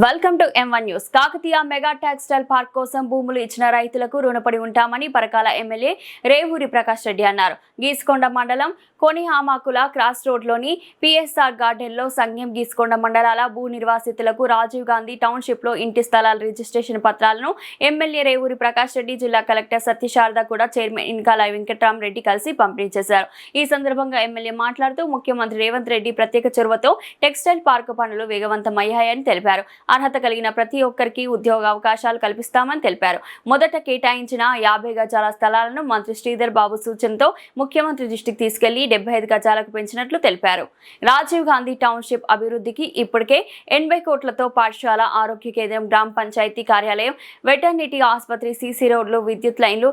Welcome to M1 news. Kakatiya mega textile park కోసం భూములు ఇచ్చిన రైతులకు రుణపడి ఉంటామని పరకాల ఎమ్మెల్యే రేవూరి ప్రకాష్ రెడ్డి అన్నారు. గీసుకొండ మండలం కొనిహామాకుల క్రాస్ రోడ్లోని PSR గార్డెన్లో సంఘం గీసుకొండ మండలాల భూ నిర్వాసితులకు రాజీవ్ గాంధీ టౌన్షిప్లో ఇంటి స్థలాల రిజిస్ట్రేషన్ పత్రాలను ఎమ్మెల్యే రేవూరి ప్రకాష్ రెడ్డి, జిల్లా కలెక్టర్ సత్యశారద కూడా చైర్మన్ ఇన్కాల వెంకట్రామరెడ్డి కలిసి పంపిణీ చేశారు. ఈ సందర్భంగా ఎమ్మెల్యే మాట్లాడుతూ ముఖ్యమంత్రి రేవంత్ రెడ్డి ప్రత్యేక చొరవతో టెక్స్టైల్ పార్క్ పనులు వేగవంతమయ్యాయని తెలిపారు. అర్హత కలిగిన ప్రతి ఒక్కరికి ఉద్యోగ అవకాశాలు కల్పిస్తామని తెలిపారు. మొదట కేటాయించిన 50 గజాల స్థలాలను మంత్రి శ్రీధర్ బాబు సూచనతో ముఖ్యమంత్రి దృష్టికి తీసుకెళ్లి 75 గజాలకు పెంచినట్లు తెలిపారు. రాజీవ్ గాంధీ టౌన్షిప్ అభివృద్ధికి ఇప్పటికే 80 కోట్లతో పాఠశాల, ఆరోగ్య కేంద్రం, గ్రామ పంచాయతీ కార్యాలయం, వెటర్నిటీ ఆసుపత్రి, CC రోడ్లు, విద్యుత్ లైన్లు,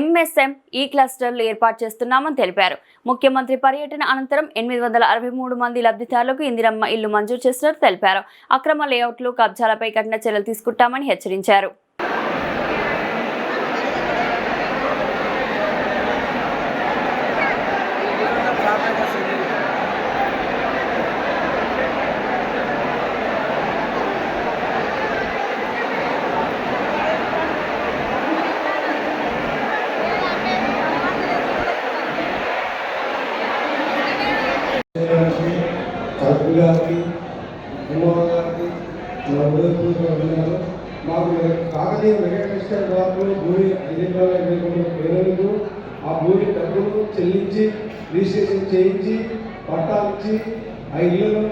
MSM క్లస్టర్లు ఏర్పాటు చేస్తున్నామని తెలిపారు. ముఖ్యమంత్రి పర్యటన అనంతరం 863 మంది లబ్ధిదారులకు ఇందిరమ్మ ఇల్లు మంజూరు చేసినట్లు తెలిపారు. అక్రమ లేఅవుట్లు, కబ్జాలపై కఠిన చర్యలు తీసుకుంటామని హెచ్చరించారు. మాకు కాకతీయ మెగా టెక్స్టైల్ పార్కులో భూమి 5 పేదలకు ఆ భూమి డబ్బులు చెల్లించి రిజిస్ట్రేషన్ చేయించి పట్టాలు ఇచ్చి ఆ ఇళ్లను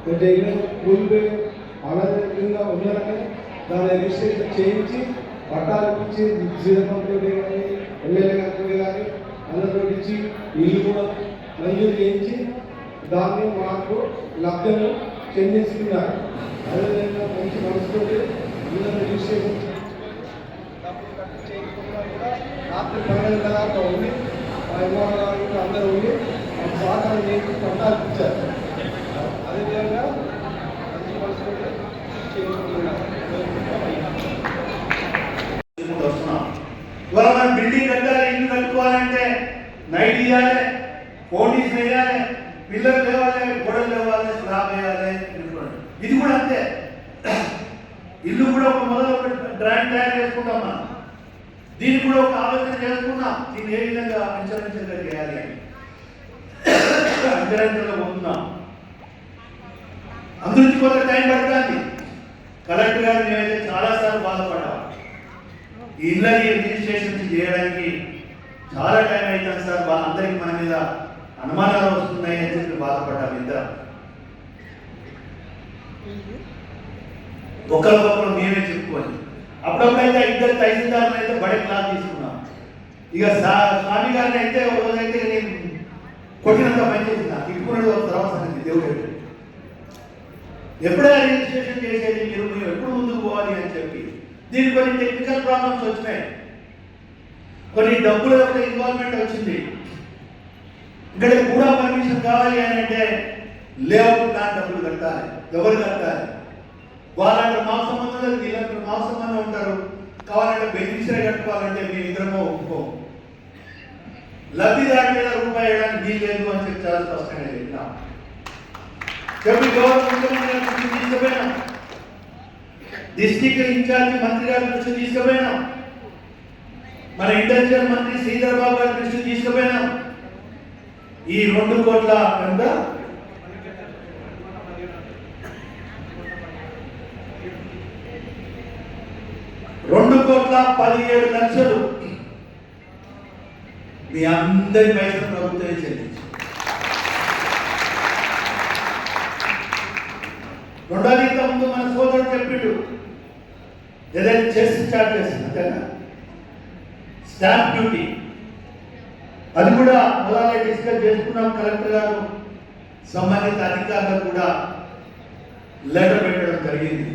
కొంచెం ఇళ్లను కూలిపోయి అనాథంగా ఉన్నారని దాన్ని రిజిస్ట్రేషన్ చేయించి పట్టాలు ఇచ్చి శ్రీధర్తో కానీ ఎమ్మెల్యే గారితో కానీ అందరితో ఇచ్చి ఇల్లు కూడా మంజూరు చేయించి దాన్ని మాకు లబ్ధము చెందిస్తున్నారు. అదేవిధంగా మంచి మనసుతో ఇళ్ళను రిజిస్ట్రేషన్ డబ్బులు కట్టి చేయకుండా కూడా రాత్రి 12 దాకా ఉండి మా ఇవ్వాలి అందరూ ఉండి మాకు సహకారం చేసి పట్టాలు ఇచ్చారు. అదేవిధంగా మంచి మనసుతో చేసుకుంటున్నారు. ఇవాళ మనం బిల్డింగ్ కట్టాలి, ఇల్లు కట్టుకోవాలంటే నైట్ ఇవ్వాలి, ఫోనీస్ వేయాలి, పిల్లలు లేవాలి, గొడవలు లేవాలి, స్లాబ్ వేయాలి. ఇది కూడా అంతే. ఇల్లు కూడా ఒక మొదలు ఒక డ్రాయింగ్ తయారు చేసుకుంటాం. మనం దీన్ని కూడా ఒక ఆలోచన చేసుకున్నాం, దీన్ని ఏ విధంగా అంచనంచగా చేయాలి అని అంచనంచలో పోతున్నాం. అందుకు కొంత టైం పడుతుంది. కలెక్టర్ గారు మేమైతే చాలాసార్లు బాధపడ్డాం. ఈ ఇళ్ళని రిజిస్ట్రేషన్ చేయడానికి చాలా టైం అవుతుంది సార్, వాళ్ళందరికీ మన మీద అనుమానాలు వస్తున్నాయి అని చెప్పి బాధపడ్డాం. ఇద్దరం ఒకరికొకరు మేమే చెప్పుకొని అప్పుడప్పుడైతే ఇద్దరు తహసీల్దారులు అయితే బడే క్లాస్ తీసుకున్నాం. ఇక స్వామి గారిని అయితే ఒక రోజైతే నేను కొట్టినంత పనిచేసిన తిట్టుకున్నాడు. ఒక తర్వాత దేవుడు ఎప్పుడైనా రిజిస్ట్రేషన్ చేసేది మీరు ఎప్పుడు ముందుకు పోవాలి అని చెప్పి దీనికి కొన్ని టెక్నికల్ ప్రాబ్లమ్స్ వచ్చినాయి, కొన్ని డబ్బుల యొక్క ఇన్వాల్వ్మెంట్ వచ్చింది. ఇక్కడ కూడా పర్మిషన్ కావాలి అని అంటే లేఅవుట్ ప్లాన్ డబ్బులు కట్టాలి. ఎవరు కట్టాలి? వాళ్ళంటే మాకు సంబంధం లేదు, వీళ్ళంటే మాకు సంబంధం ఉంటారు. కావాలంటే బెనిఫిషరీ కట్టుకోవాలంటే మీ ఇద్దరమో ఒప్పుకోం. లబ్ధిదారు మీద రూపాయి వేయడానికి వీలు లేదు అని చెప్పి చాలా స్పష్టంగా చెప్పినాం. చెప్పి గవర్నమెంట్ తీసుకుపోయినాం, డిస్ట్రిక్ట్ ఇన్ఛార్జి మంత్రి గారి దృష్టి తీసుకుపోయినాం, మన ఇండస్ట్రియల్ మంత్రి శ్రీధర్ బాబు గారి దృష్టి తీసుకుపోయినాం. ఈ 2 కోట్ల ఎంత 2,17,00,000 మీ అందరి పైసలు ప్రభుత్వమే చెల్లించి 2 ఏళ్ల ముందు మన సోదరుడు చెప్పిండు ఏదైతే చేసి స్టార్ట్ చేసింది అంతేనా స్టాంప్ డ్యూటీ, అది కూడా అలాగే డిస్కస్ చేసుకున్నాం. కలెక్టర్ గారు సంబంధిత అధికారులకు కూడా లెటర్ పెట్టడం జరిగింది.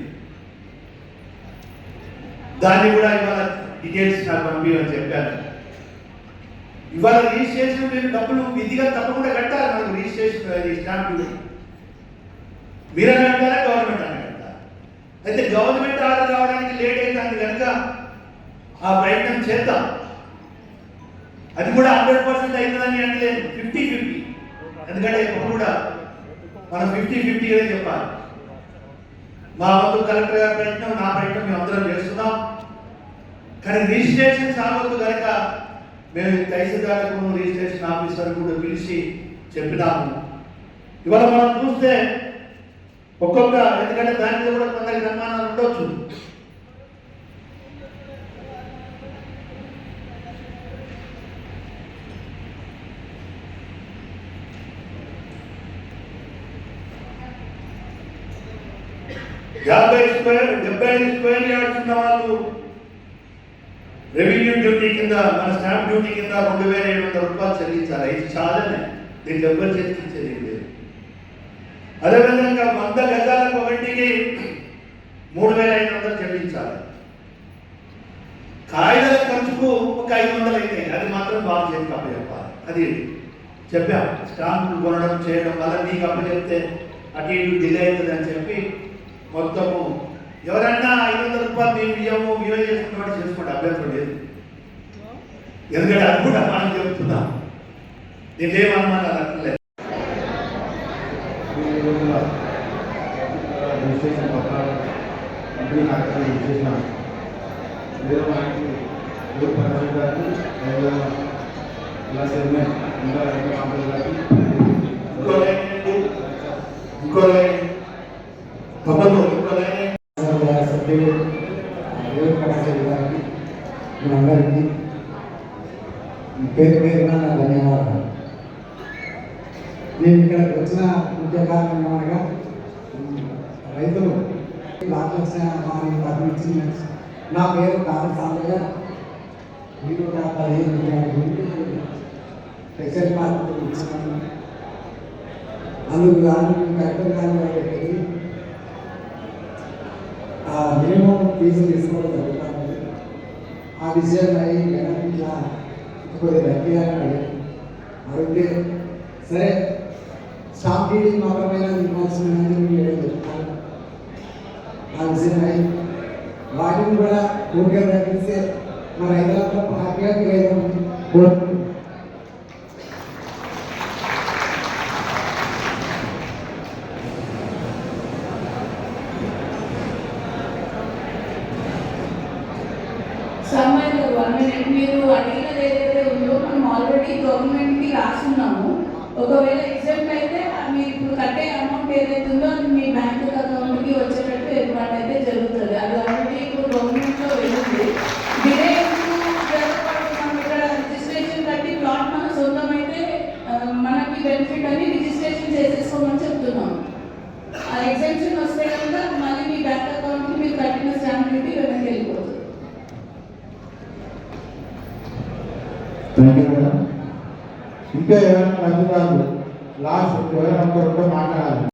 దాన్ని కూడా ఇవాళ డీటెయిల్స్ నాకు పంపించమని చెప్పాను. ఇవాళ రిజిస్ట్రేషన్ మీరు డబ్బులు విధిగా తప్పకుండా కట్టాలి. మనకు రిజిస్ట్రేషన్ స్టాంప్ డ్యూటీ మీరే కట్టారా, గవర్నమెంట్ అని కట్టాలి. అయితే గవర్నమెంట్ ఆర్డర్ రావడానికి లేట్ అవుతుంది కనుక ఆ ప్రయత్నం చేద్దాం. అది కూడా 100% అవుతుందని అనలేదు, 50-50. ఎందుకంటే ఇప్పుడు కూడా మనం 50-50 చెప్పాలి. మా వంతు కలెక్టర్ గారి ప్రయత్నం, నా ప్రయత్నం మేము అందరం చేస్తున్నాం. కానీ రిజిస్ట్రేషన్ సాగొద్దు కనుక మేము తహసీల్దార్లకు రిజిస్ట్రేషన్ ఆఫీసర్ కూడా పిలిచి చెప్పినాము. ఇవాళ మనం చూస్తే ఒక్కొక్క, ఎందుకంటే దానికి కూడా కొందరికి అనుమానాలు ఉండొచ్చు. యాభై 75 స్క్వేర్ యార్డ్స్ ఉన్న వాళ్ళు రెవెన్యూ డ్యూటీ కింద, మన స్టాంప్ డ్యూటీ కింద 2700 రూపాయలు చెల్లించాలి. ఇది చాలానే, దీనికి ఎవ్వరు చెల్లించేది లేదు. అదేవిధంగా 100 గజాల ఒకటికి 3500 చెల్లించాలి. కాగితాల ఖర్చుకు ఒక 500 అయితే అది మాత్రం బాగా చేసి అప్పచెప్పాలి. అది చెప్పాం. స్టాంపులు కొనడం చేయడం వల్ల నీకు అప్పచెప్తే అటు ఇటు డిలే అవుతుంది అని చెప్పి మొత్తము ఎవరన్నా 500 రూపాయలు మేము ఇవ్వము, మేమే చేసుకున్నట్టు చేసుకోండి, అభ్యంతరం లేదు. ఎందుకంటే అది కూడా మనం చెప్తున్నాం, నీకేమనుమానాలు అక్కర్లేదు. రిజిస్ట్రేషన్ పత్రాలు కంపెనీ కార్యక్రమం చేసిన వేరే వారికి ప్రకాశం గారికి ఇలా చైర్మన్ ఇంకా కంపెనీ గారికి అందరికీ పేరు పేరున నా ధన్యవాదాలు. నేను ఇక్కడికి వచ్చిన ముఖ్య కారణం ఏమనగా రైతులు నాకు వచ్చిన తరలించిన నా పేరు కాలసాలయ్య. మీరు 15 స్పెషల్ మార్కెట్ ఇచ్చినాను. అందుకు కానీ కలెక్టర్ కానీ వాళ్ళకి మినిమం ఫీజు తీసుకోవడం జరుగుతుంది. ఆ విషయం అయ్యి ఇట్లా కొద్దిగా గట్టిగా అడిగితే సరే స్టాంప్ డీడింగ్ మాత్రమే ఇవ్వాల్సిన చెప్తాను. ఆ విషయం అయ్యి వాటిని కూడా పూర్తిగా తగ్గిస్తే మన రైతులంతా హ్యాపీగా కోరుకుంటున్నాం. మీరు అడిగినది ఏదైతే ఉందో మనం ఆల్రెడీ గవర్నమెంట్కి రాస్తున్నాము. ఒకవేళ ఎగ్జామ్ అయితే మీరు ఇప్పుడు కట్టే అమౌంట్ ఏదైతే ఉందో అది మీ బ్యాంక్ అకౌంట్కి వచ్చేటట్టు ఏర్పాటు అయితే జరుగుతుంది. అది ఆల్రెడీ ఇప్పుడు గవర్నమెంట్లో వెళ్ళింది. మీరే మనం ఇక్కడ రిజిస్ట్రేషన్ కట్టి ప్లాట్ మన సొంతమైతే మనకి బెనిఫిట్ అని రిజిస్ట్రేషన్ చేసేసుకోమని చెప్తున్నాం. ఆ ఎగ్జామ్షన్ వస్తే కనుక మళ్ళీ మీ బ్యాంక్ అకౌంట్కి మీరు కట్టిన స్టాంప్ డ్యూటీ వెనక్కి వెళ్ళిపోతుంది. ఇంకా ఎవరైనా లాస్ట్ ఎవరైనా మాట్లాడాలి.